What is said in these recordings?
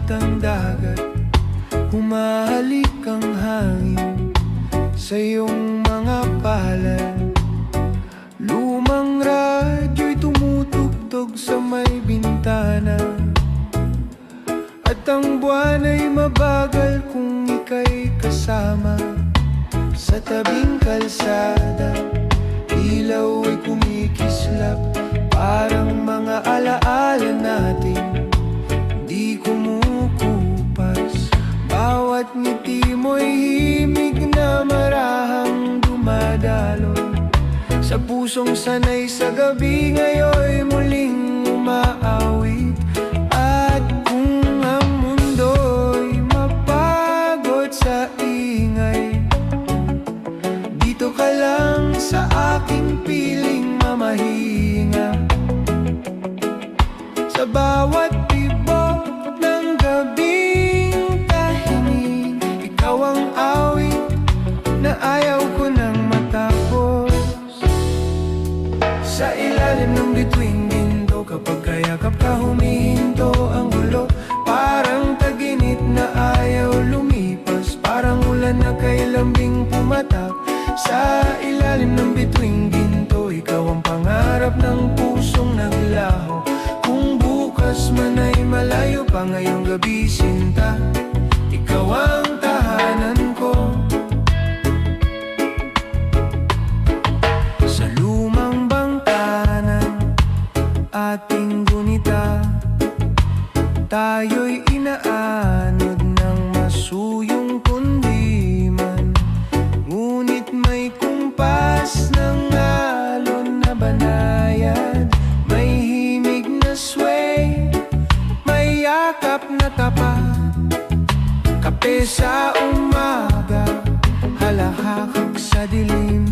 ang dagat, humahalik ang hangin sa iyong mga palad. Lumang radyo'y tumutugtog sa may bintana, at ang buwan ay mabagal kung ika'y kasama. Sa tabing kalsada, ilaw ay kumikislap, parang mga alaala natin di kumukupas. Bawat ngiti mo'y himig na marahang dumadaloy sa pusong sanay sa gabi, ngayon'y muling umaawit. At kung ang mundo'y mapagod sa ingay, dito ka lang sa aking piling mamahinga. Sa bawat tibok ng gabing tahimik, ikaw ang awit na ayaw ko nang matapos. Sa ilalim ng bituing ginto, kapag kayakap ka humihinto ang gulo, parang taginit na ayaw lumipas, parang ulan na kay lambing pumatak. Sa ilalim ng bituing ginto, ikaw ang pangarap ng pusong naglaho. Kung bukas man ay malayo pa, ngayong gabi sinta, ikaw ang tahanan ko. Sa lumang bangkanan, ating gunita, tayo'y inaanod ng masuyong kundiman. Ngunit may kumpas ng alon na banayad, may himig na sway, may yakap na tapat. Kape sa umaga, halahakak sa dilim,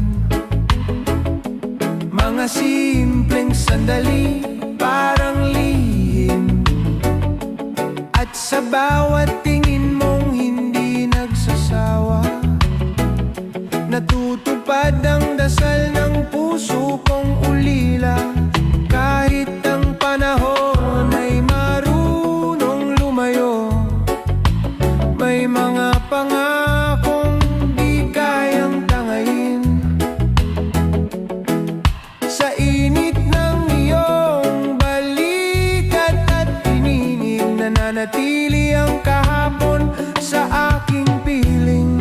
mga simpleng sandali parang lihim. At sa bawat tingin mong hindi nagsasawa, natutupad ang dasal ng puso kong ulila. Kahit ang panahon ay marunong lumayo, may mga pangakong di kayang tangayin. Sa init ng iyong balikat at hininig, nananatili ang kahapon sa aking piling.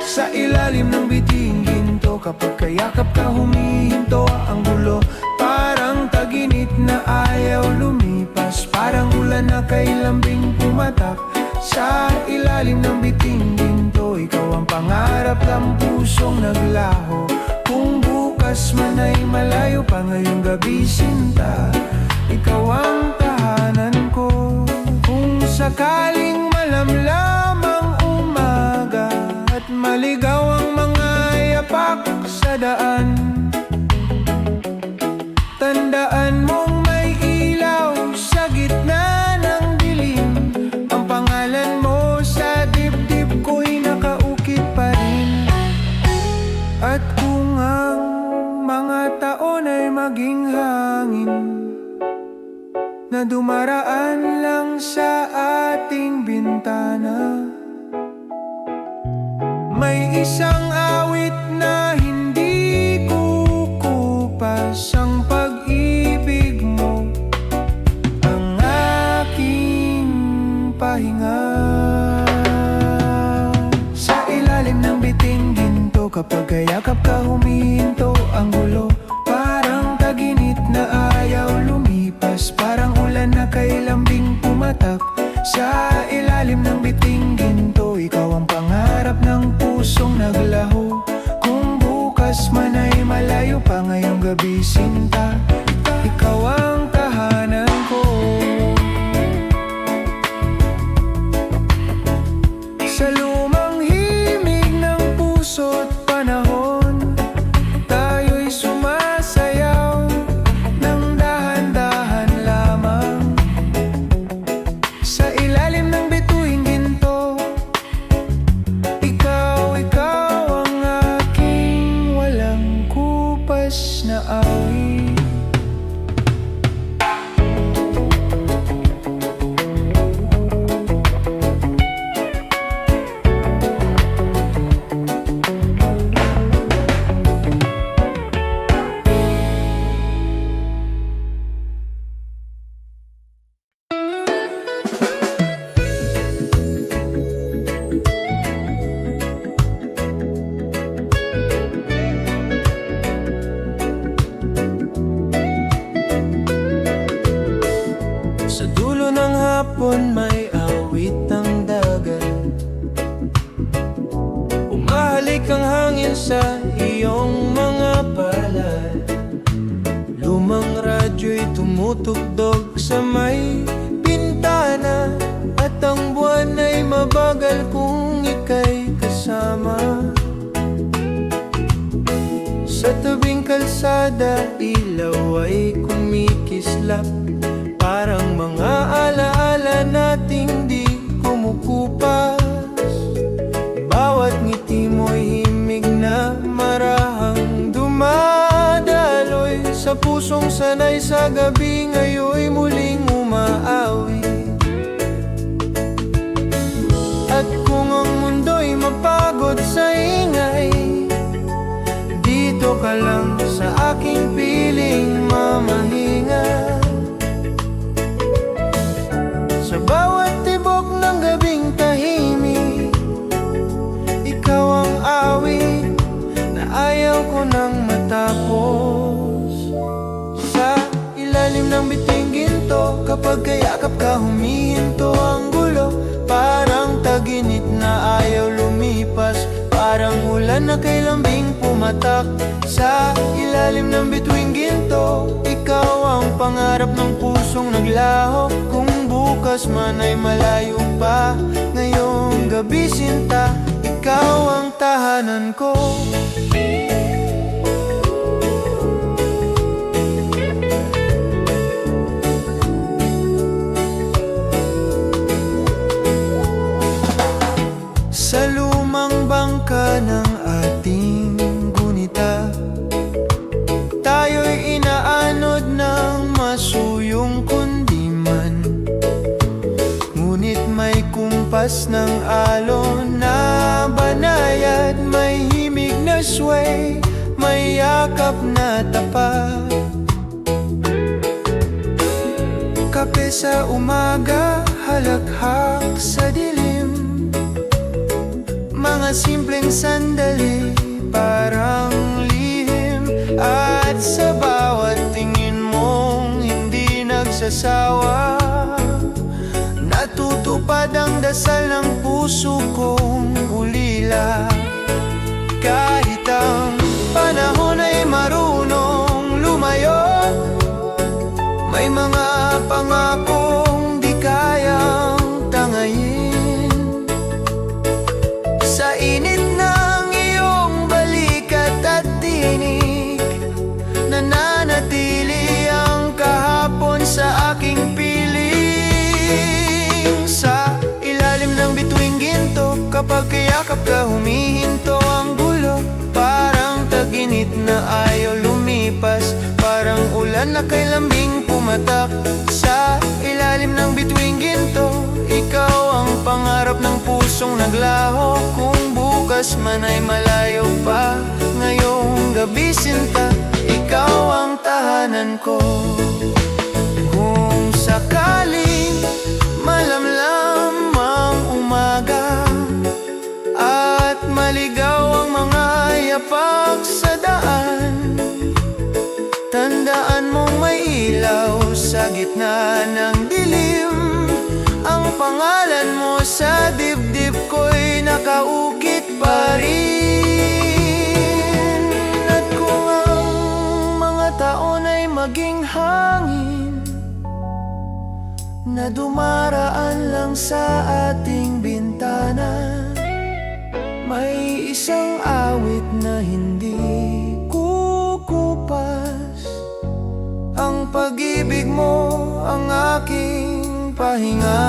Sa ilalim ng biting ginto, kapag kayakap ka humihinto ang gulo, parang taginit na ayaw lumipas, parang ulan na kay lambing pumatak. Sa ilalim ng biting ginto, ikaw ang pangarap ng pusong naglaho. Kung bukas man ay malayo pa, ngayong gabi sinta, ikaw ang tahanan ko. Kung sakaling malamlam ang umaga at maligaw ang mga yapak sa daan, tandaan mong may ilaw sa gitna ng dilim. Ang pangalan mo sa dibdib ko'y nakaukit pa rin. At kung ang mga taon ay maging hangin na dumaraan lang sa ating bintana, may isang awit na hindi kukupas, ang pag-ibig mo ang aking pahinga. Sa ilalim ng biting ginto, kapag kayakap ka humihinto ang gulo, parang taginit na ayaw lumipas, parang ulan na kay lambing pumatak. Sa ilalim ng biting ginto, ikaw ang pangarap ng pusong naglaho. Kung bukas man ay malayo pa, ngayong gabi sinta, ikaw ang tahanan ko. Sa lumang himig ng puso't panahon, tayo'y sumasayaw ng dahan-dahan lamang. Sa ilalim ng bituing ginto, ikaw ang aking walang kupas na awit. hapon may awit ng dagat. Umahalik ang hangin sa iyong mga palad. Lumang radyo'y tumutugtog sa may bintana, at ang buwan ay mabagal kung ika'y kasama. Sa tabing kalsada, ilaw ay kumikislap, parang mga alaala nating di kumukupas. Bawat ngiti mo'y himig na marahang dumadaloy sa pusong sanay sa gabi, ngayon'y muling umaawi. At kung ang mundo'y mapagod sa ingay, dito ka lang sa aking piling mamahinga. Sa bawat tibok ng gabing tahimik, ikaw ang awit na ayaw ko nang matapos. Sa ilalim ng biting ginto, kapag kayakap ka humihinto ang gulo, parang taginit na ayaw lumipas, parang ulan na kay lambing pumatak. Sa ilalim ng bituing ginto, ikaw ang pangarap ng pusong naglaho. Kung bukas man ay malayo pa, ngayong gabi sinta, ikaw ang tahanan ko. Sa lumang bangka ng ating gunita, tayo'y inaanod ng masuyong kundiman. Ngunit may kumpas ng alon na banayad, may himig na sway, may yakap na tapat. Kape sa umaga, halakhak sa dilim, mga simpleng sandali parang lihim. At sa bawat tingin mong hindi nagsasawa, natutupad ang dasal ng puso kong ulila. Kahit ang panahon ay marunong lumayo, may mga pangakong di kayang tangayin. Sa init ng iyong balikat at tinig, nananatili ang kahapon sa aking piling. Sa ilalim ng bituing ginto, kapag kayakap ka humihinto ang gulo, parang taginit na ayaw lumipas, parang ulan na kay lambing pumatak. Sa ilalim ng bituing ginto, ikaw ang pangarap ng pusong naglaho. Kung bukas man ay malayo pa, ngayong gabi sinta, ikaw ang tahanan ko. Kung sakaling malamlam ang umaga at maligaw ang mga yapak sa daan, tandaan mong may ilaw sa gitna ng dilim. Ang pangalan mo sa dibdib ko'y nakaukit pa rin. At kung ang mga taon ay maging hangin na dumaraan lang sa ating bintana, may isang awit na hindi kukupas. Ang pag-ibig mo ang aking pahinga.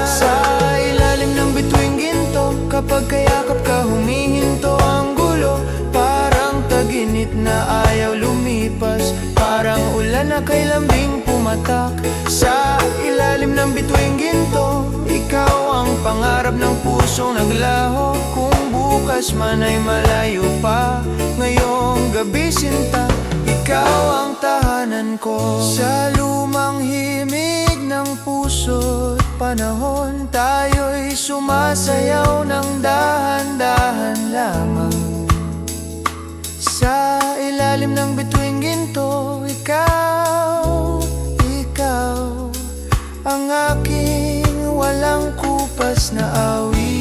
Sa ilalim ng bituing ginto, kapag kayakap ka humihinto ang gulo, parang taginit na ayaw lumipas, parang ulan na kay lambing pumatak. Sa ilalim ng bituing ginto, ikaw ang pangarap ng pusong naglaho. Kung bukas man ay malayo pa, ngayong gabi sinta, ikaw ang tahanan ko. Sa lumang himig ng puso't panahon, tayo'y sumasayaw ng dahan-dahan lamang. Sa ilalim ng bituing ginto, ikaw ang aking walang kupas na awit.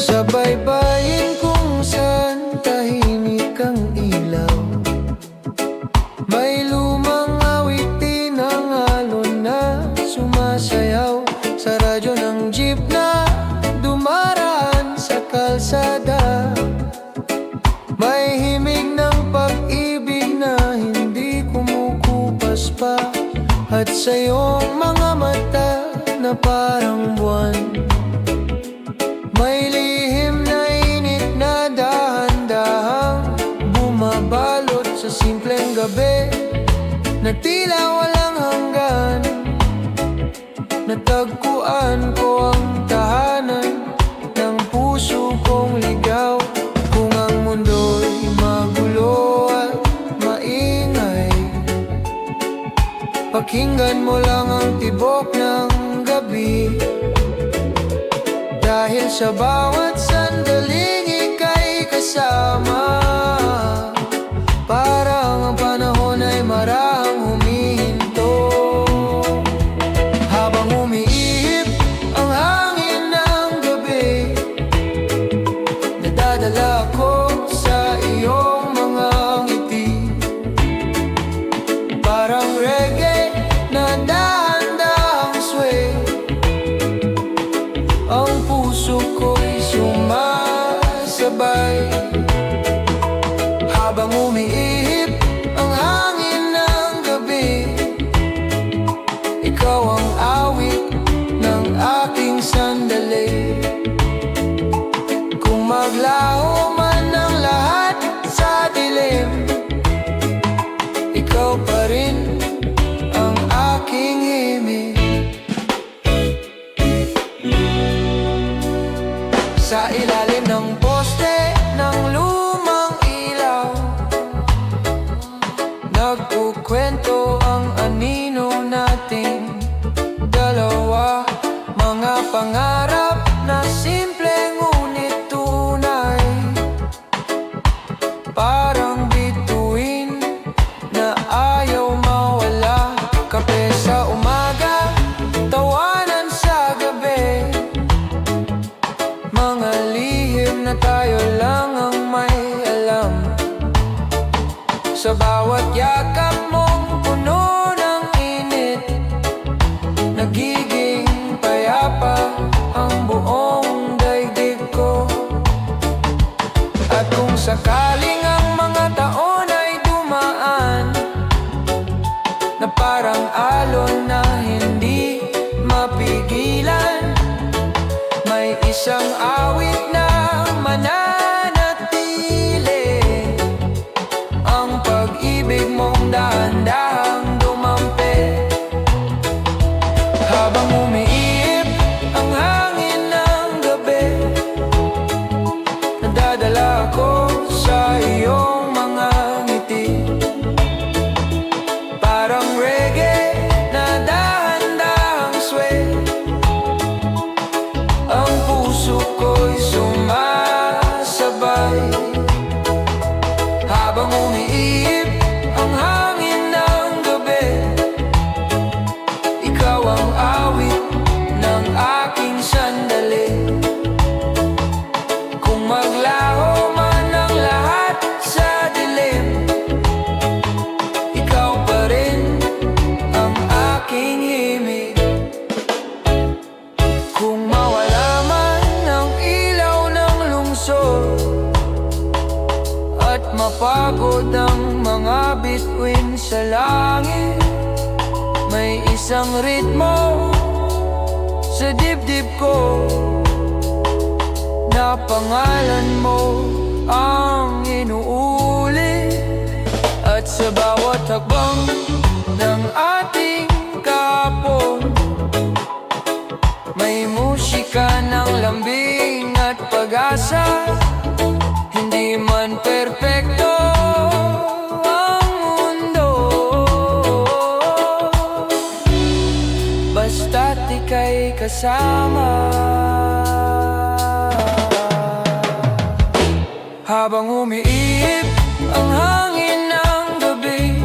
Sa baybayin kung saan tahimik ang ilaw, may lumang awitin ang alon na sumasayaw. Sa radyo ng jeep na dumaraan sa kalsada, may himig ng pag-ibig na hindi kumukupas pa. At sa iyong mga mata na parang buwan, may lihim na init na dahan-dahang bumabalot sa simpleng gabi na tila walang hanggan. Natagpuan ko ang tahanan ng puso kong ligaw. Kung ang mundo'y magulo at maingay, pakinggan mo lang ang tibok ng gabi. Dahil sa bawat sandaling ika'y kasama, parang ang panahon ay marahang humihinto. Habang umiihip ang hangin ng gabi, nadadala ko sa iyong mga ngiti. Parang reggae na dahan-dahang sway, ang puso ko'y sumasabay. Habang umiihip ang hangin ng gabi, ikaw ang awit ng aking sandali. Kung maglaho man ang lahat sa dilim, ikaw pa rin ang aking himig. Sa ilalim ng poste ng lumang ilaw, nagkukwento ang anino nating dalawa. Mga pangarap na simple ngunit tunay, parang bituin na ayaw mawala. Kape sa umaga, tawanan sa gabi, mga lihim na tayo lang ang may alam. Sa bawat yakap mong puno ng init, nagiging payapa ang buong daigdig ko. At kung sakaling ang mga taon ay dumaan na parang alon na hindi mapigilan, may isang awit na mananatili, ang pag-ibig mong dahan-dahang dumampi. Habang umiihip ang hangin ng gabi, nadadala ko sa iyong mga ngiti. Parang reggae na sa langit. May isang ritmo sa dibdib ko, na pangalan mo ang inuulit. At sa bawat hakbang ng ating kapon, may musika ng lambing at pag-asa. Hindi man perpekto ang mundo, basta't ika'y kasama. Habang umiihip ang hangin ng gabi,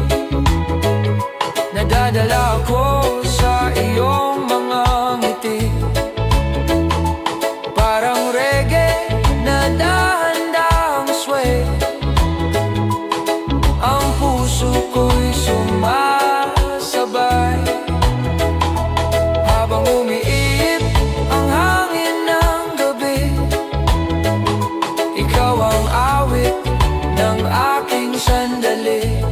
nadadala ako sa iyong mga ngiti. Parang reggae na dahan-dahang sway, ang puso ko'y sumasabay. Habang umiihip ang hangin ng gabi, ikaw ang awit ng aking sandali.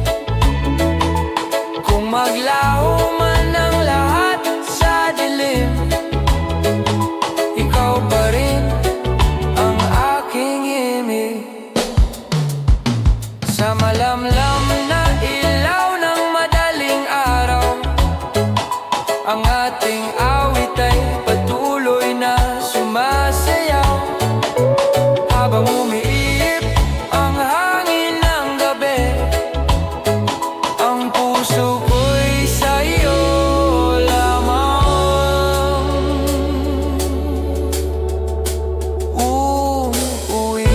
Kung maglaho man ang lahat sa dilim, ikaw pa rin ang aking himig. Sa malamlam na ilaw ng madaling araw, ang ating awit ay patuloy na sumasayaw. Habang umiihip ang hangin ng gabi, ang puso ko'y sa iyo lamang uuwi.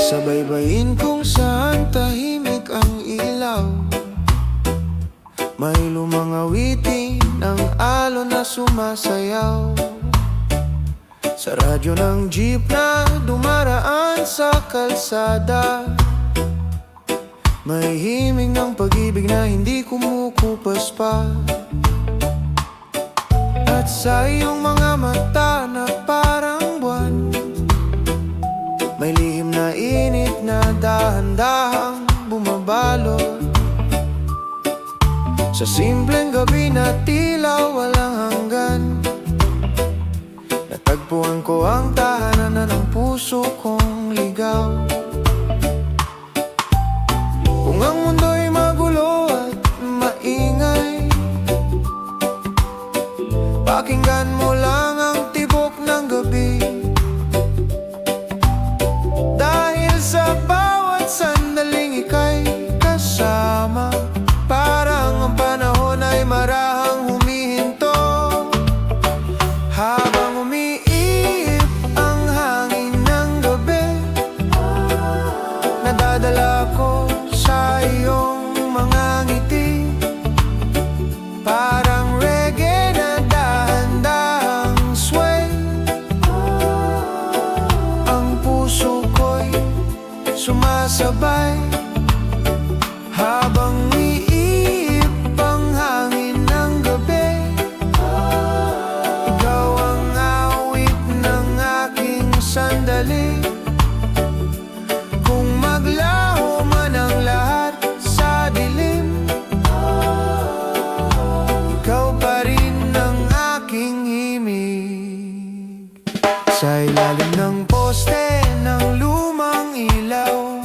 Sa baybayin kung saan tahimik ang ilaw, may lumang awitin ng alon na sumasayaw. Sa radyo ng jeep na dumaraan sa kalsada, may himig ng pag-ibig na hindi kumukupas pa. At sa iyong mga mata na parang buwan, may lihim na init na dahan-dahang bumabalot. Sa simpleng gabi na tila walang hanggan, natagpuan ko ang tahanan ng puso kong ligaw. Kung ang mundo'y magulo at maingay, pakinggan mo lang ang tibok ng gabi. Dahil sa bawat sandaling ika'y kasama, parang ang panahon ay marahang humihinto. Habang umiihip ang hangin ng gabi, nadadala ko sa iyong mga ngiti. Parang reggae na dahan-dahang sway, ang puso ko'y sumasabay. Habang umiihip ang hangin ng gabi, ikaw ang awit ng aking sandali. Kung maglaho man ang lahat sa dilim, ikaw pa rin ang aking himig. Sa ilalim ng poste ng lumang ilaw,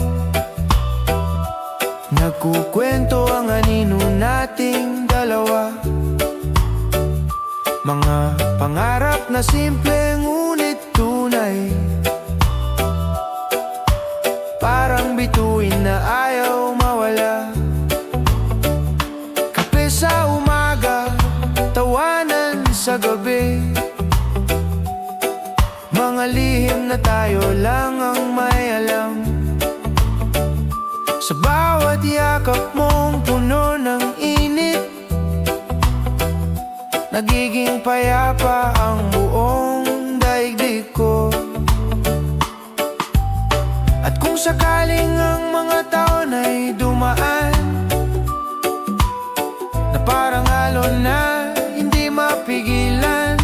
nagkukwento ang anino nating dalawa. Mga pangarap na simple ngunit tunay, parang bituin na ayaw mawala. Kape sa umaga, tawanan sa gabi, mga lihim na tayo lang ang may alam. Sa bawat yakap mong puno ng init, nagiging payapa ang buong daigdig ko. At kung sakaling ang mga taon ay dumaan na parang alon na hindi mapigilan,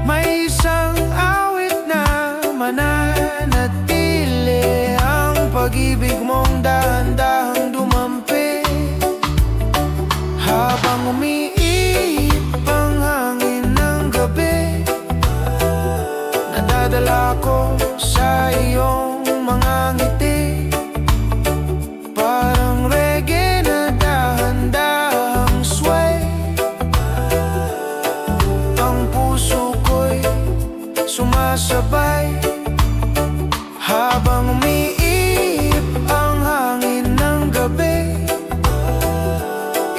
may isang awit na mananatili, ang pag-ibig mong dahan-dahang dumampi. Habang umiihip ang hangin ng gabi, nadadala ko sa iyong mga ngiti, parang reggae na dahan-dahang sway. Ang puso ko'y sumasabay habang umiihip ang hangin ng gabi.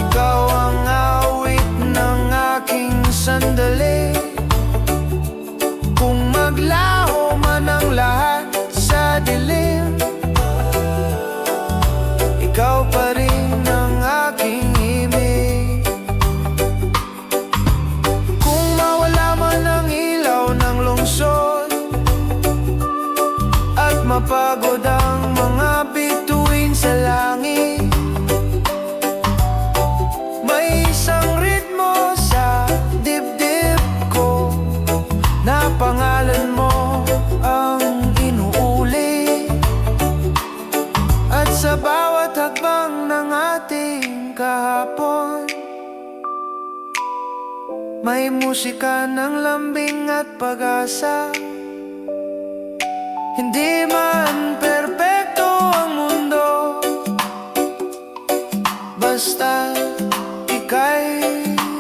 Ikaw ang awit ng aking sandali. Kung maglaho man ang lahat sa dilim, ikaw pa rin ang aking himig. Kung mawala man ang ilaw ng lungsod at mapagod ang mga bituin sa langit, may isang ritmo sa dibdib ko na pangalan mo ang inuuli. At sa bawat hakbang ng ating kahapon, may musika ng lambing at pag-asa. Hindi man perpekto ang mundo, basta ika'y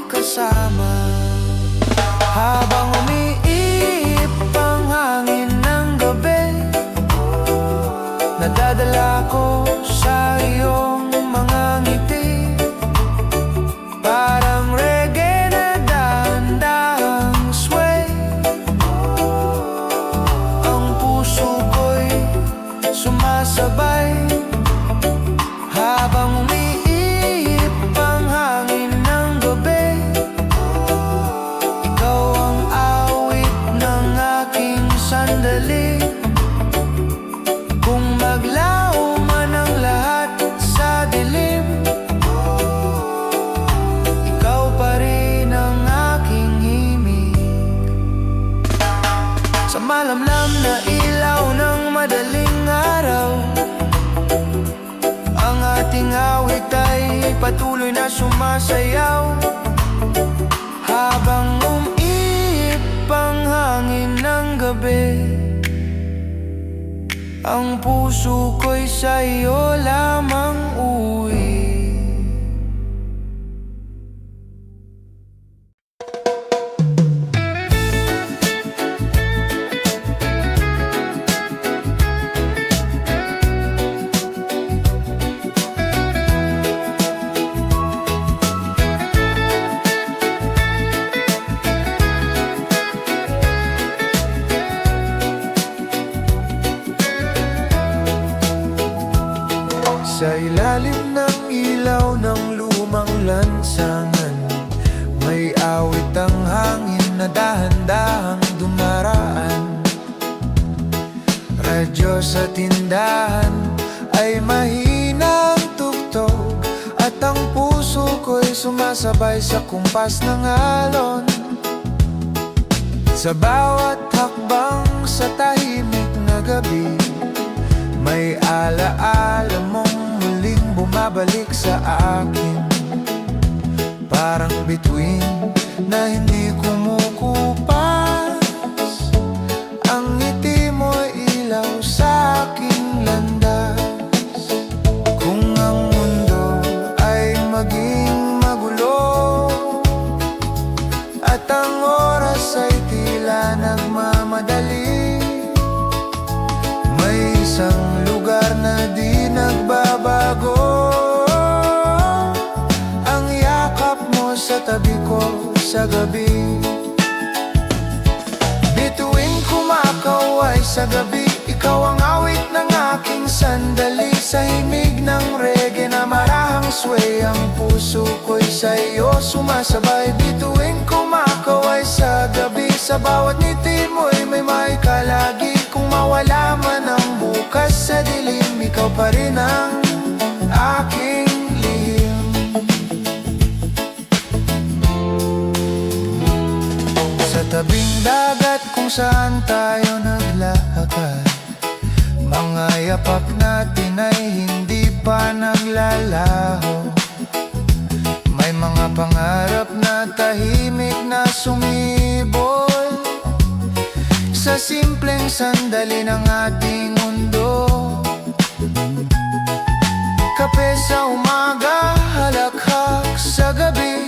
kasama. Habang umiihip ang hangin ng gabi, nadadala ko sa iyong mga ngiti, parang reggae na dahan-dahang sway. Ang puso ko'y sumasabay habang umiihip ang hangin ng gabi. Ikaw ang awit ng aking sandali. Kung maglaho man ang lahat sa dilim, ikaw pa rin ang aking himig. Sa malamlam na ilaw ng madaling araw, ang ating awit ay patuloy na sumasayaw. Habang umiihip ang hangin ng gabi, ang puso ko'y sa'yo lamang uwi. Sa ilalim ng ilaw ng lumang lansangan, may awit ang hangin na dahan-dahang dumaraan. Radyo sa tindahan ay mahinang tugtog, at ang puso ko'y sumasabay sa kumpas ng alon. Sa bawat hakbang sa tahimik na gabi, may alaala mong muling bumabalik sa akin, parang bituin na hindi kumukupas. Ang ngiti mo'y ilaw sa aking landas. Kung ang mundo ay maging magulo at ang oras ay tila nagmamadali, may isang lugar na di nagbabago, ang yakap mo sa tabi ko sa gabi. sa gabi, ikaw ang awit ng aking sandali. Sa himig ng reggae na marahang sway, ang puso ko'y sa iyo sumasabay. Bituin kumakaway sa gabi, sa bawat ngiti mo'y may maikalagi. Kung mawala man ang bukas sa dilim, ikaw pa rin ang aking lihim. Sa tabing dagat kung saan tayo naglakad, mga yapak natin ay hindi pa naglalaho. May mga pangarap na tahimik na sumibol sa simpleng sandali ng ating mundo. Kape sa umaga, halakhak sa gabi,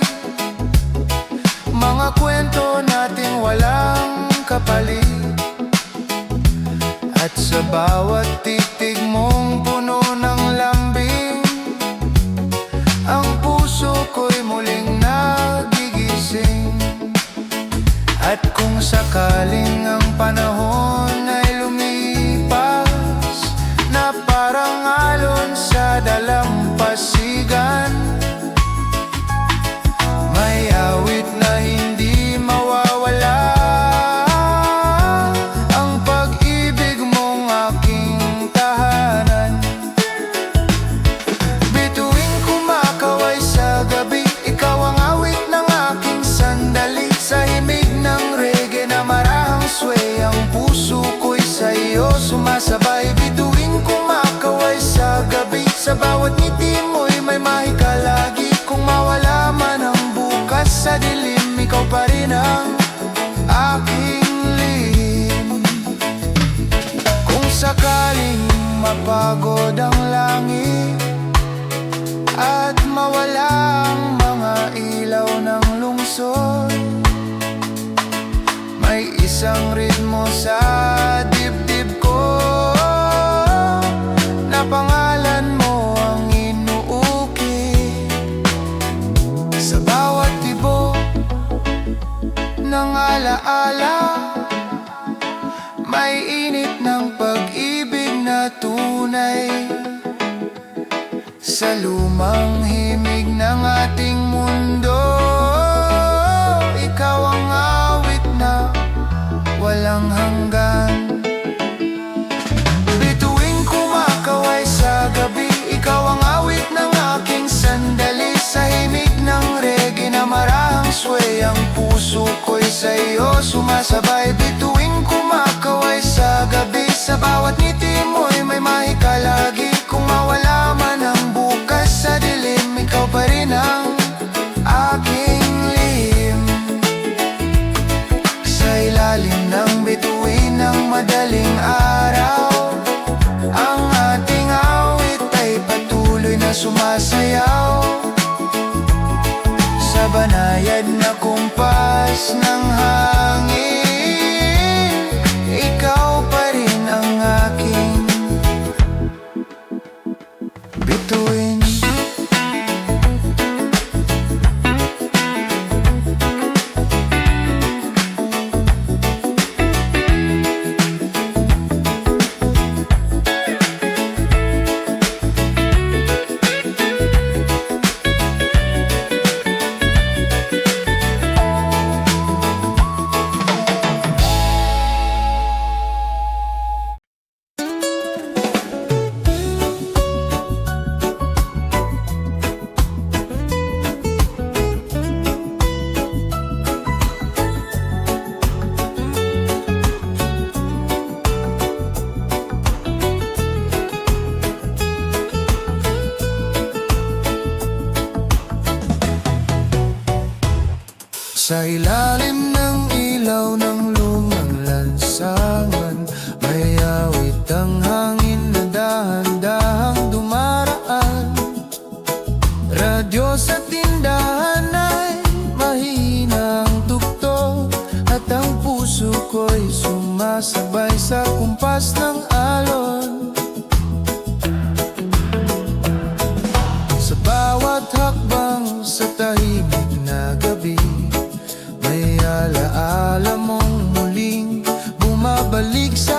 mga kwento nating walang kapalit. At sa bawat titig mong puno ng lambing, ang puso ko'y muling nagigising. At kung sakaling ang panahon ay lumipas, na parang alon sa dalampasigan, may awit na hindi mawawala, ang pag-ibig mong aking tahanan. Bituing kumakaway sa gabi, ikaw ang awit ng aking sandali. Sa himig ng reggae na marahang sway, ang puso ko'y sa iyo sumasabay. Bituing kumakaway sa gabi, sa bawat ngiti mo'y may mahikalagi. Kung mawala man ang bukas sa dilim, ikaw pa rin ang aking lihim. Kung sakaling mapagod ang langit at mawala ang mga ilaw ng lungsod, may isang ritmo sa dibdib ko, na pangalan mo ang inuukit. Sa bawat tibok ng alaala, may init ng pag-ibig na tunay. Sa lumang himig ng ating mundo, ikaw ang awit na walang hanggan. Bituing kumakaway sa gabi, ikaw ang awit ng aking sandali. Sa himig ng reggae na marahang sway, ang puso ko'y sa iyo sumasabay. Bituing kumakaway sa gabi, sa bawat ngiti mo'y may mahikalagi. Kung mawala man ang bukas sa dilim, ikaw pa rin ang aking lihim. Sa ilalim ng bituin ng madaling araw, ang ating awit ay patuloy na sumasayaw. Sa banayad na kumpas ng hangin, ikaw pa rin ang aking bituin. Sa ilalim ng ilaw ng lumang lansangan, may awit ang hangin na dahan-dahang dumaraan. Radyo sa tindahan ay mahina ang tugtog, at ang puso ko'y sumasabay sa kumpas ng alon. Sa bawat hakbang sa tahimik na gabi, may alaala mong muling bumabalik sa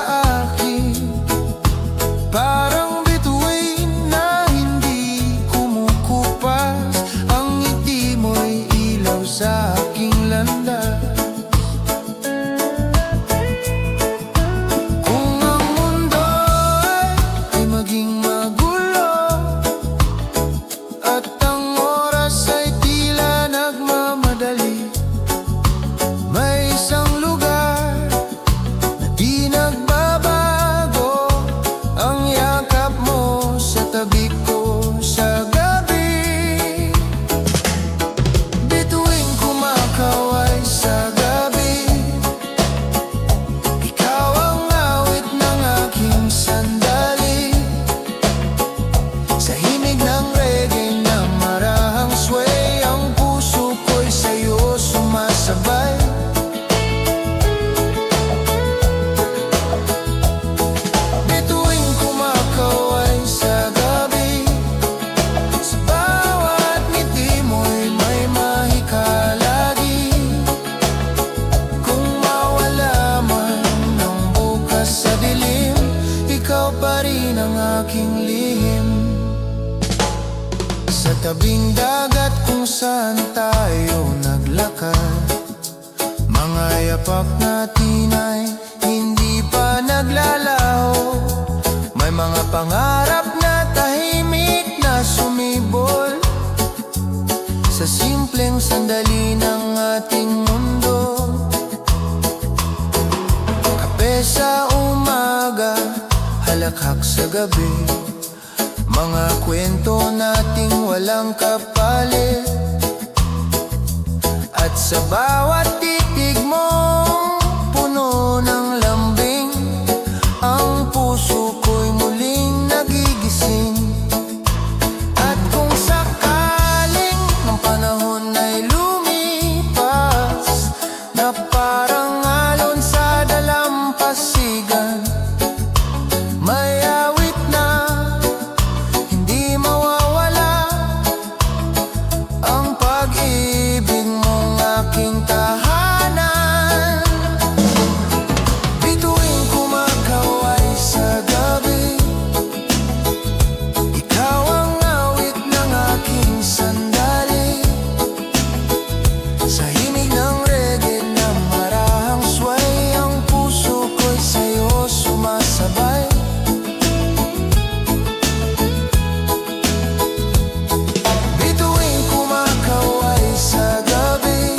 tabing dagat kung saan tayo naglakad. Mga yapak natin ay hindi pa naglalaho. May mga pangarap na tahimik na sumibol sa simpleng sandali ng ating mundo. Kape sa umaga, halakhak sa gabi, mga kwento nating walang kapalit. At sa bawat titig mo, puno ng lambing, ang puso ko'y muling nagigising. At kung sakaling ng panahon ay lumipas, na parang alon sa dalampasigan, may awit na hindi mawawala, ang pag-ibig mong aking tahanan. Bituing kumakaway sa gabi, ikaw ang awit ng aking sandali. Sa himig ng reggae na marahang sway, ang puso ko'y sa'yo sumasabay. Bituing kumakaway sa gabi,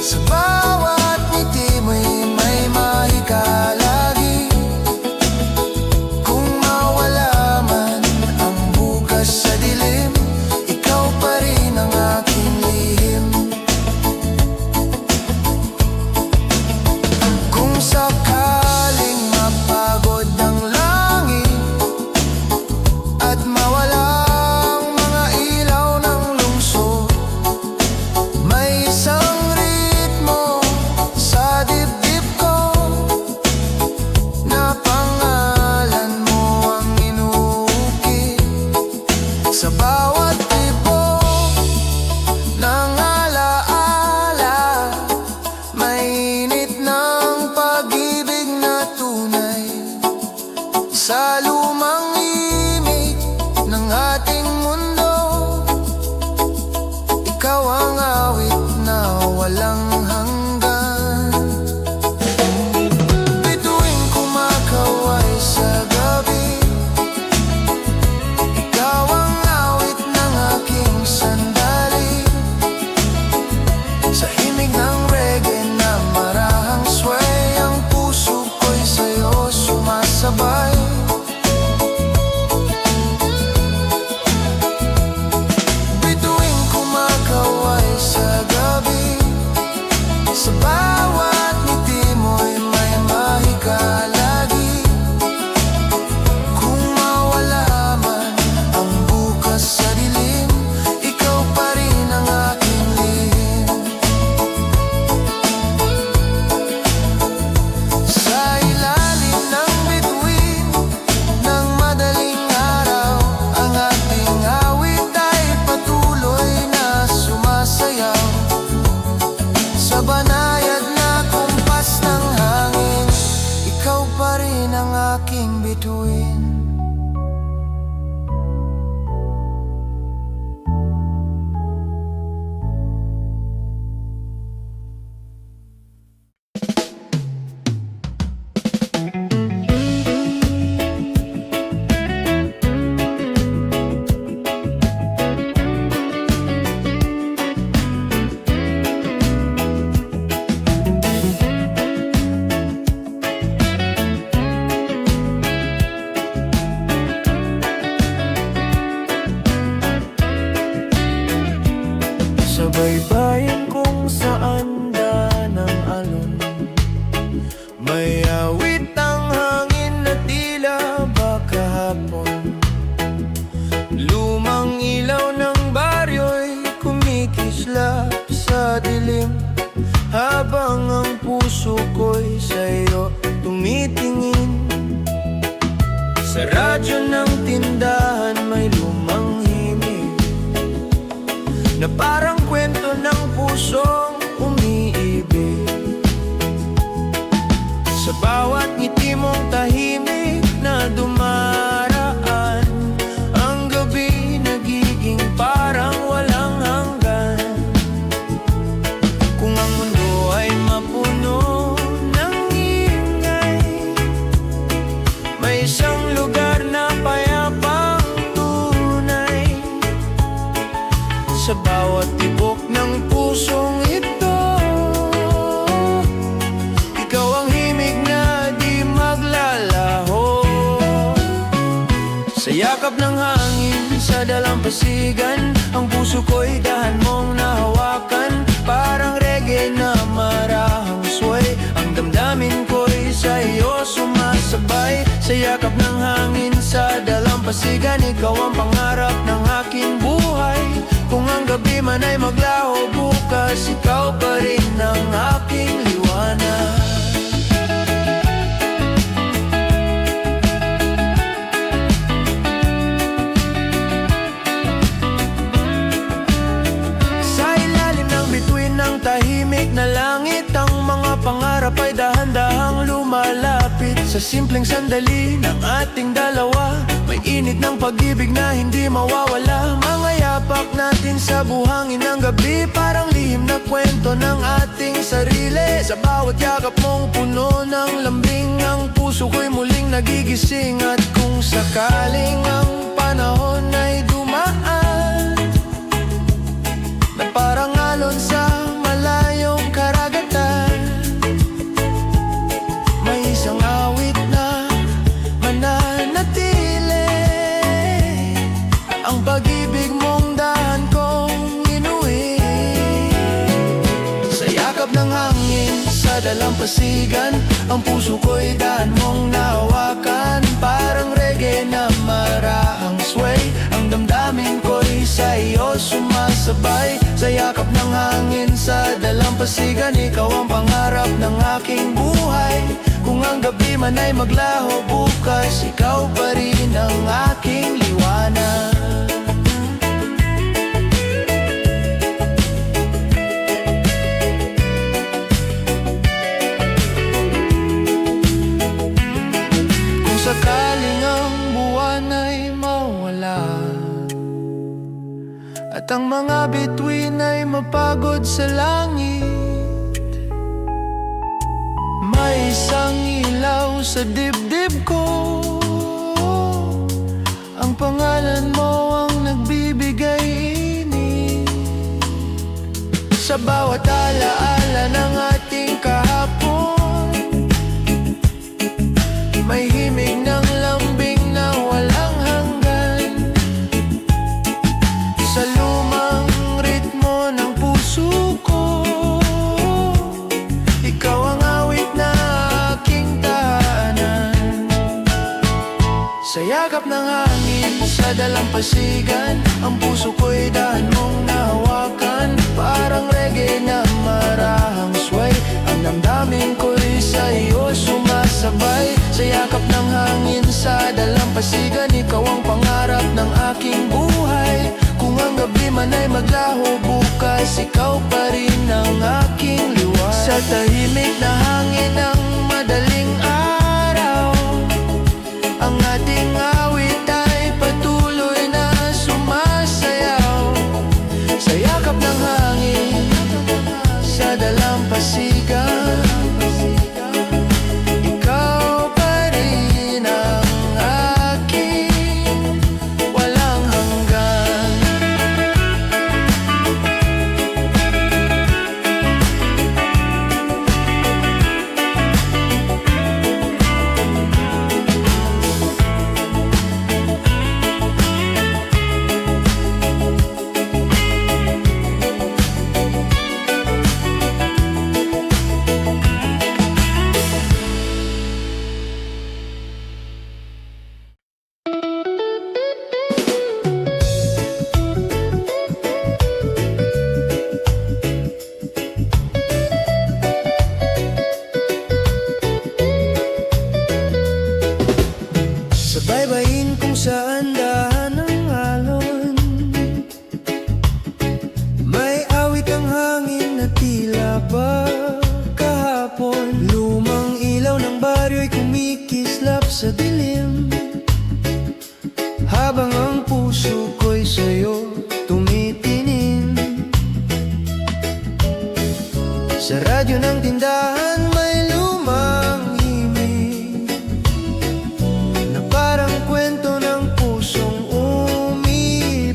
sa bawat ngiti mo'y may mahika lagi. Kung mawala man ang bukas sa dilim, ikaw pa rin ang aking lihim. Kung sakaling mapagod ang langit at mawala ang mga ilaw ng lungsod, may isang ritmo sa dibdib ko, na pangalan mo ang inuukit sa bawat tibok ng alaala. Mainit ng pag-ibig na tunay sa lumang imig ng ating mundo. Ikaw ang awit na walang hanggan. Bituing kumakaway sa gabi, ikaw ang awit ng aking sandali. Sa himig ng reggae na marahang sway, ang puso ko'y sa'yo sumasabay. Bituing kumakaway sa gabi, sa bawat ngiti mo'y may mahika lagi. Kung mawala man ang bukas sa dilim, ikaw pa rin ang aking lihim. Sa ilalim ng bituin ng madaling araw, ang ating awit ay patuloy na sumasayaw. Sa banayad na kumpas ng hangin, ikaw pa rin ang aking bituin. Sa baybayin kung saan daan ng alon, may awit ang hangin na tila ba kahapon. Lumang ilaw ng baryo'y kumikislap sa dilim, habang ang puso ko'y sa'yo tumitingin. Sa radyo ng tindahan may lumang himig, na parang kwento ng pusong umiibig. Sa bawat ngiti mong tahimik na dumaraan, ang gabi nagiging Sa yakap ng hangin, sa dalampasigan, ang puso ko'y dahan mong nahawakan. Parang reggae na marahang sway, ang damdamin ko'y sa iyo sumasabay. Sa yakap ng hangin, sa dalampasigan, ikaw ang pangarap ng aking buhay. Kung ang gabi man ay maglaho bukas, ikaw pa rin ang aking liwanag. Tahimik na langit, ang mga pangarap ay dahan-dahang lumalapit. Sa simpleng sandali ng ating dalawa, may init ng pag-ibig na hindi mawawala. Mga yapak natin sa buhangin ng gabi, parang lihim na kwento ng ating sarili. Sa bawat yakap mong puno ng lambing, ang puso ko'y muling nagigising. At kung sakaling ang panahon ay dumaan, na parang alon sa malayong karagatan, may isang awit na mananatili. Ang pag-ibig mong dahan kong inuwi. Sa yakap ng hangin, sa dalampasigan, ang puso ko'y dahan mong nahawakan. Parang reggae na marahang sway, ang damdamin ko'y sa iyo sumasabay. Sa yakap ng hangin, sa dalampasigan, ikaw ang pangarap ng aking buhay. Kung ang gabi man ay maglaho bukas, ikaw pa rin ang aking liwanag. Kung sakaling ang buwan ay mawala, at ang mga bituin ay mapagod sa langit, may isang ilaw sa dibdib ko, ang pangalan mo ang nagbibigay init. Sa bawat alaala ng ating kahapon, may himig ng lambing na walang hanggan. Sa lumang ritmo ng puso ko, ikaw ang awit na aking tahanan. Sa yakap ng hangin, sa dalampasigan, ang puso ko'y dahan mong nahawakan. Parang reggae na marahang sway, ang damdamin ko'y sa iyo sumasabay. Sa yakap ng hangin, sa dalampasigan, ikaw ang pangarap ng aking buhay. Kung ang gabi man ay maglaho bukas, ikaw pa rin ang aking liwanag. Sa tahimik na hangin ng madaling araw, ang ating awit ay patuloy na sumasayaw. Sa yakap ng hangin, sa dalampasigan, ikaw pa rin ang aking walang hanggan. Sa baybayin kung saan dahan ng alon, may awit ang hangin na tila ba kahapon. Lumang ilaw ng baryo'y kumikislap sa dilim, habang ang puso ko'y sa'yo tumitingin. Sa radyo ng tindahan may lumang himig, na parang kwento ng pusong umibig.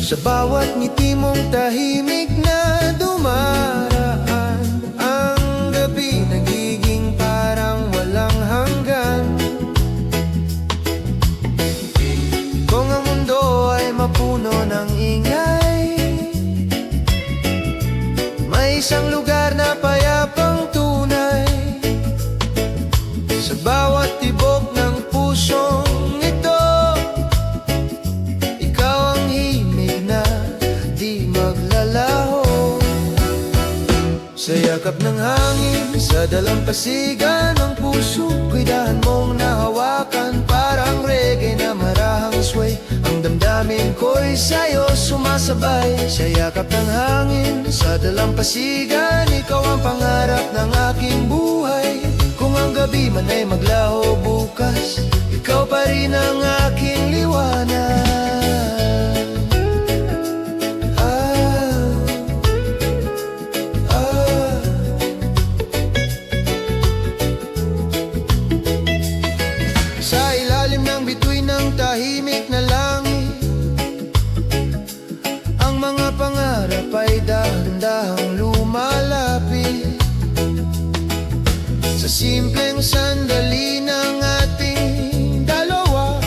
Sa bawat ngiti mong tahimik na dumaraan, ang gabi nagiging parang walang hanggan. Sa bawat tibok ng pusong ito, ikaw ang himig na di maglalaho. Sa yakap ng hangin, sa dalampasigan ng puso, ko'y dahan mong nahawakan, parang reggae na marahang sway. Ang damdamin ko'y sa'yo sumasabay. Sa yakap ng hangin, sa dalampasigan, ikaw ang pangarap ng aking buhay. Kung ang gabi man ay maglaho bukas, ikaw pa rin ang aking liwanag. Sa ilalim ng bituin ng tahimik na langit, ang mga pangarap ay dahan-dahang lumalapit. Sa simpleng sandali ng ating dalawa,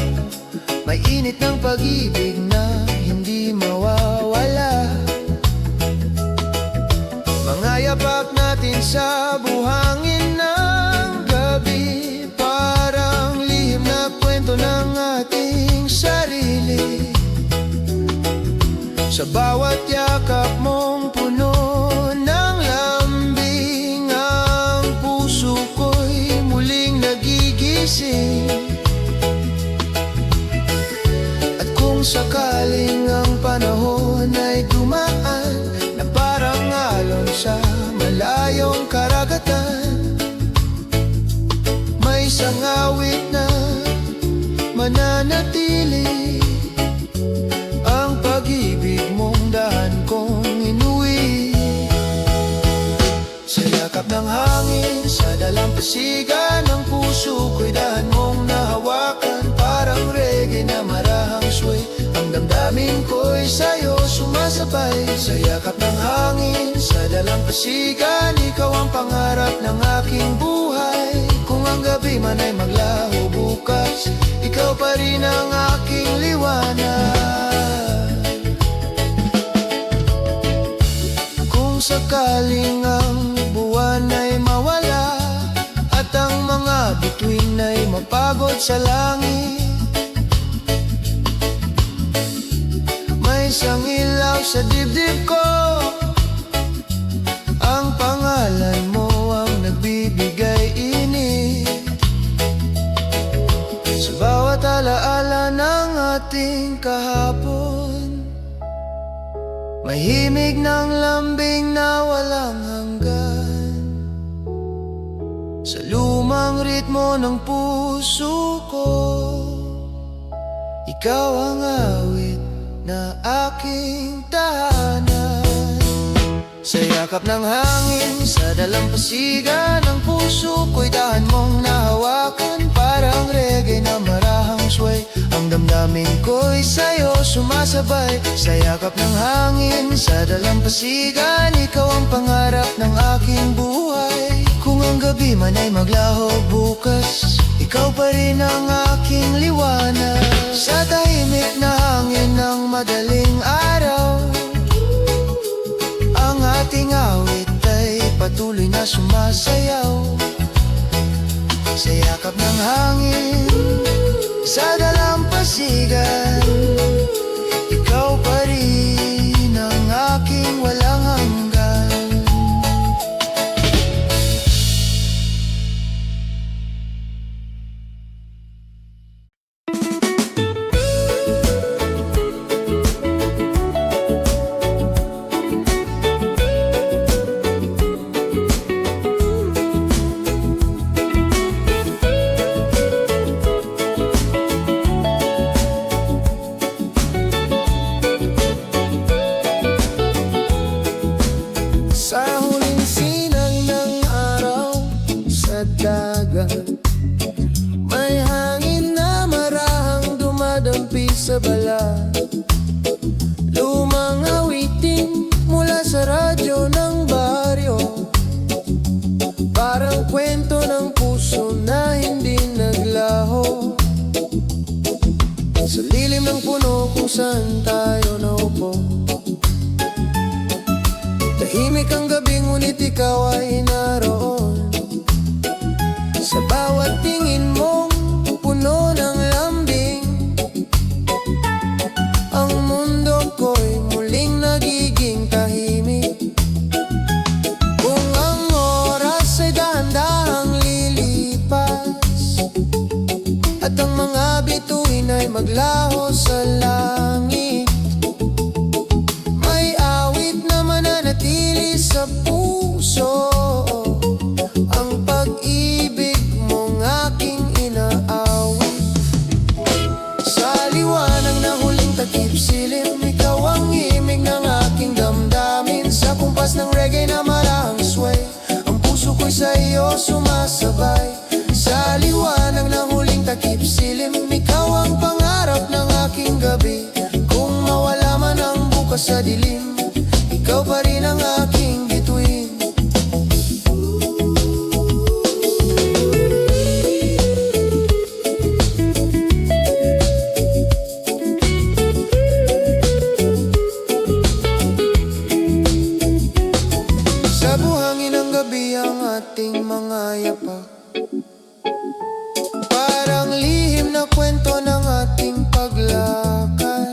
may init ng pag-ibig na hindi mawawala. Mga yapak natin sa buhangin ng gabi, parang lihim na kwento ng ating sarili. Sa bawat yakap mong puno ng lambing, ang puso ko'y muling nagigising. At kung sakaling ang panahon ay dumaan na parang alon sa malayong karagatan, may isang awit na mananatili, ang pag-ibig mong dahan kong inuwi. Sa yakap ng hangin, sa dalampasigan ng puso, ko'y dahan mong nahawakan, parang reggae na marahang sway. Ang damdamin ko'y sa'yo sumasabay. Sa yakap ng hangin, sa dalampasigan, ikaw ang pangarap ng aking buhay. Kung ang gabi man ay maglaho bukas, ikaw pa rin ang aking liwanag. Kung sakaling ang buwan ay mawala, at ang mga bituin ay mapagod sa langit, may isang ilaw sa dibdib ko, ang pangalan mo ang nagbibigay init. Sa bawat alaala ng ating kahapon, may himig ng lambing na walang hanggan. Sa lumang ritmo ng puso ko, ikaw ang awit na aking tahanan. Sa yakap ng hangin, sa dalampasigan ng puso, ko'y dahan mong nahawakan, parang reggae na marahang sway. Ang damdamin ko'y sa'yo sumasabay. Sa yakap ng hangin, sa dalampasigan, ikaw ang pangarap ng aking buhay. Kung ang gabi man ay maglaho bukas, ikaw pa rin ang aking liwanag. Sa tahimik na hangin ng madaling araw, ang ating awit ay patuloy na sumasayaw. Sa yakap ng hangin, sa dalampasigan, ikaw pa rin ang aking walang hanggan. May hangin na marahang dumadampi sa balat, lumang awitin mula sa radyo ng baryo, parang kwento ng puso na hindi naglaho. Sa lilim ng puno kung saan tayo naupo, tahimik ang gabi ngunit ikaw ay naroon. Sa bawat sa langit. May awit na mananatili sa puso, ang pag-ibig mong aking inaawit. Sa liwanag na huling takip silim, ikaw ang himig ng aking damdamin. Sa kumpas ng reggae na marahang sway, ang puso ko'y sa iyo sumasabay. Sa liwanag ng huling takip silim, ikaw ang pangarap ng aking gabi. Kung mawala man ang bukas sa dilim, ikaw pa rin ang aking bituin. Sa buhangin ng gabi ang ating mga yapak, parang lihim na kwento ng ating paglakad.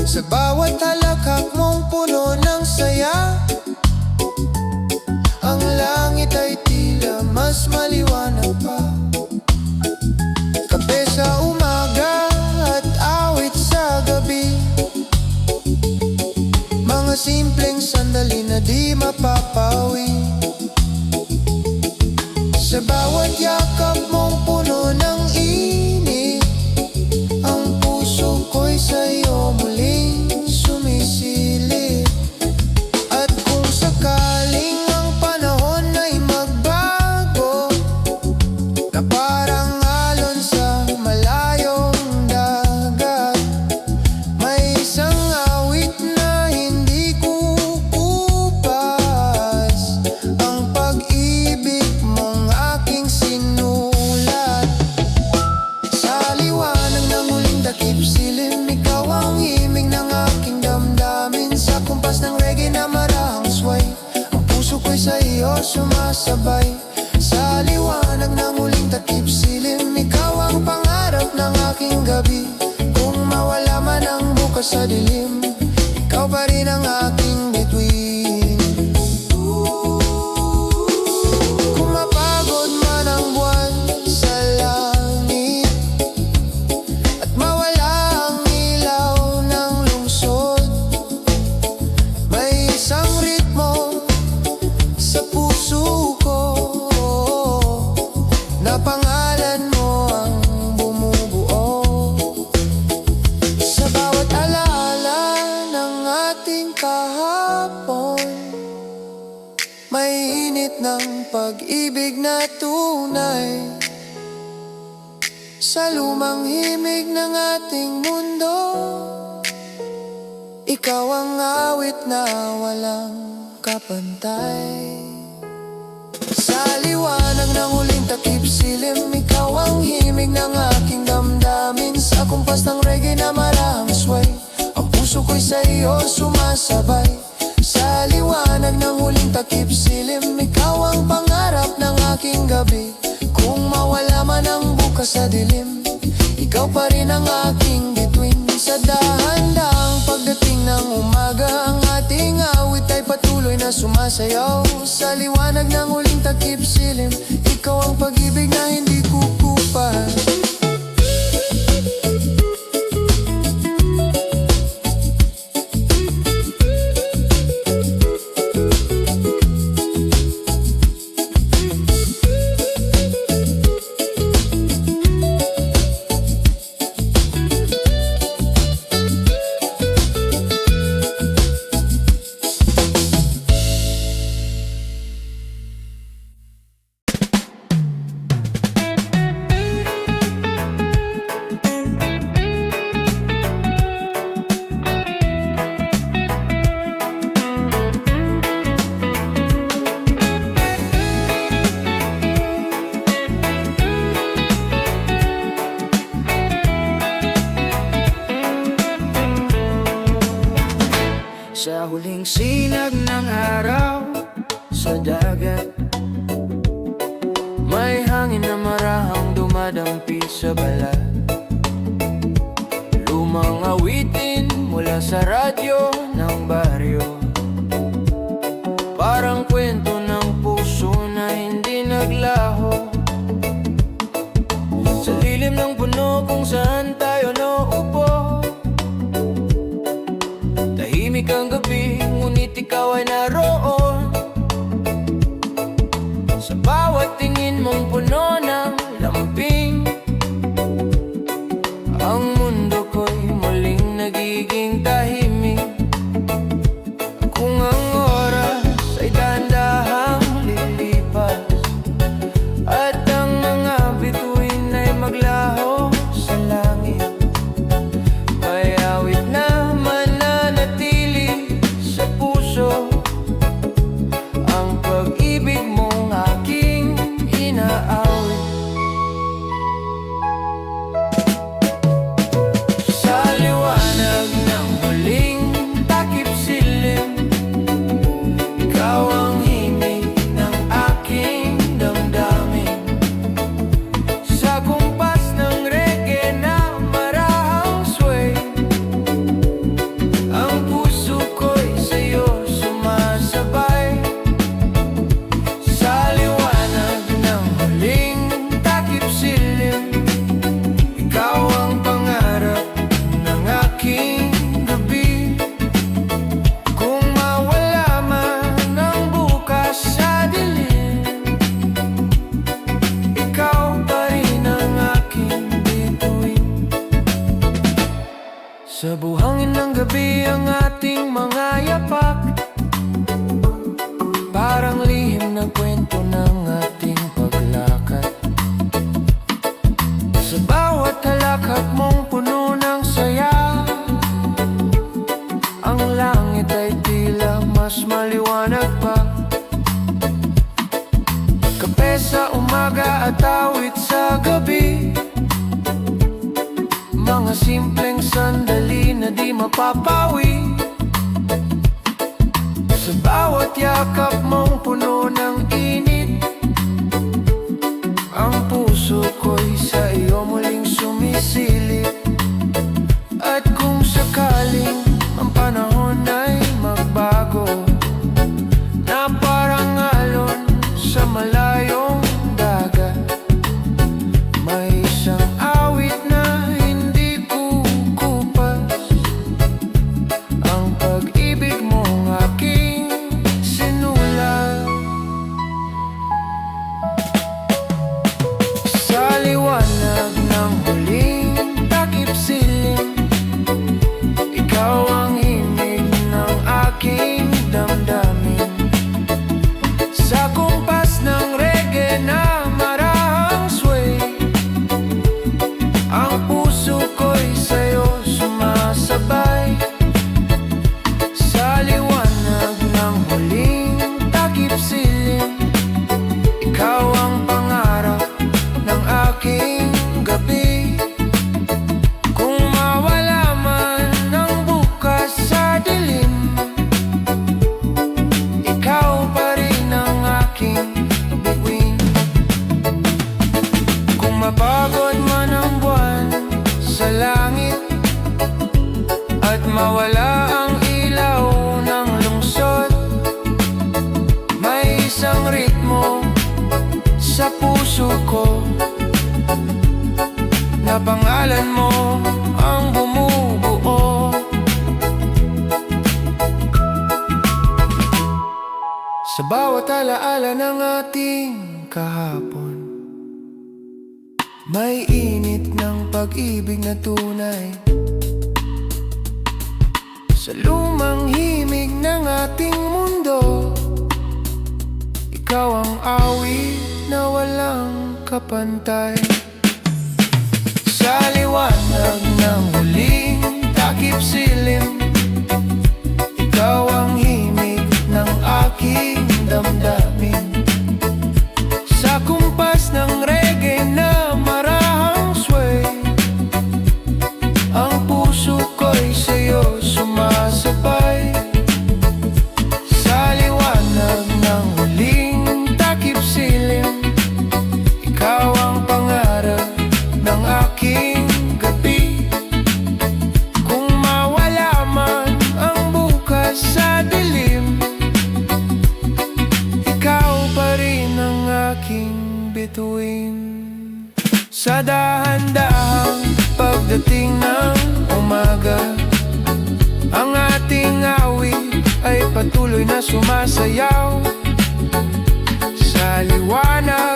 Sa bawat halakhak mong puno ng saya, ang langit ay tila mas maliwanag pa. Kape sa umaga at awit sa gabi, mga simpleng sandali na di mapapawi. Sa bawat yakap mong puno ng init, ang puso ko'y sa'yo muling sumisilip. At kung sakaling ang panahon ay magbago, na parang alon sa malayong dagat, may isang awit na hindi kukupas, ang pag-ibig mong aking sinulat. Sa liwanag ng huling takip silim, ikaw ang himig ng aking damdamin. Sa kumpas ng reggae na marahang sway, ang puso ko'y sa iyo sumasabay. Sa liwanag ng huling takip silim, ikaw ang pangarap ng aking gabi. Kung mawala man ang bukas sa dilim, ikaw pa rin ang aking bituin. Kung mapagod man ang buwan sa langit, at mawala ang ilaw ng lungsod, may isang ritmo sa puso ko, na pangalan mo ang bumubuo. Sa bawat alaala ng ating kahapon, may init ng pag-ibig na tunay. Sa lumang himig ng ating mundo, ikaw ang awit na walang kapantay. Sa liwanag ng huling takip silim, ikaw ang himig ng aking damdamin. Sa kumpas ng reggae na marahang sway, ang puso ko'y sa iyo sumasabay. Sa liwanag ng huling takip silim, ikaw ang pangarap ng aking gabi. Kung mawala man ang bukas sa dilim, ikaw pa rin ang aking bituin. Sa dahan-dahang pagdating ng umaga, ang ating awit ay patuloy na sumasayaw. Sa liwanag ng huling takip silim, ikaw ang pag-ibig na hindi kukupas. Sa huling sinag ng araw sa dagat, may hangin na marahang dumadampi sa balat. Lumang awitin mula sa radyo ng baryo, parang kwento ng puso na hindi naglaho. Sa lilim ilalim ng puno kung saan tayo nauupo. Tahimik ang gabi, ngunit ikaw ay naroon. Sa bawat tingin mong puno ng lamping, ang mundo ko'y muling nagiging tahimik. Kung ang oras ay dahan-dahang lilipas at ang mga bituin ay maglaho sa langit, may awit na mananatili sa puso, ang pag-ibig mong aking inaawit. Sa liwanag ng huling takip silim, ikaw ang himig ng aking damdamin. Sa kumpas ng reggae na marahang sway, ang puso ko'y sa'yo sumasabay. Sa liwanag ng huling takip silim, ikaw ang pangarap ng aking gabi. Kung mawala man ang bukas sa dilim, ikaw pa rin ang aking bituin. Sa buhangin ng gabi ang ating mga yapak, parang lihim na kwento ng ating paglakad. Sa bawat halakhak mong puno ng saya, ang langit ay tila mas maliwanag pa. Kape sa umaga at awit sa gabi, mga simpleng sandali na di mapapawi. Sa bawat yakap mong puno ng init, ang puso ko'y sa iyo muling sumisilip. At kung sakaling ang panahon ay magbago, na parang alon sa malayong dagat, may isang awit na hindi kukupas, ang pag-ibig mong aking sinulat. Sa liwanag ng huling takip silim, ikaw ang himig ng aking damdamin. Sa kumpas ng reggae na marahang sway, ang puso ko'y sa'yo sumasabay. Sa liwanag ng huling takip silim, ikaw ang pangarap ng aking gabi. Kung mawala man ang bukas sa dilim, ikaw pa rin ang aking bituin. Kung mapagod man ang buwan sa langit at mawala ang ilaw ng lungsod, may isang ritmo sa puso ko na pangalan mo ang bumubuo. Sa bawat alaala ng ating kahapon, may init ng pag-ibig na tunay. Sa lumang himig ng ating mundo, ikaw ang awit na walang kapantay. Sa liwanag ng huling takip silim, ikaw ang himig ng aking damdamin. Sa kumpas ng reggae na marahang sway, ang puso ko'y sa'yo sumasabay. Sa liwanag ng huling takip silim, ikaw ang pangarap ng aking gabi. Kung mawala man ang bukas sa dilim, ikaw pa rin ang aking bituin. Sa dahan-dahang pagdating ng umaga, ang ating awit ay patuloy na sumasayaw sa liwanag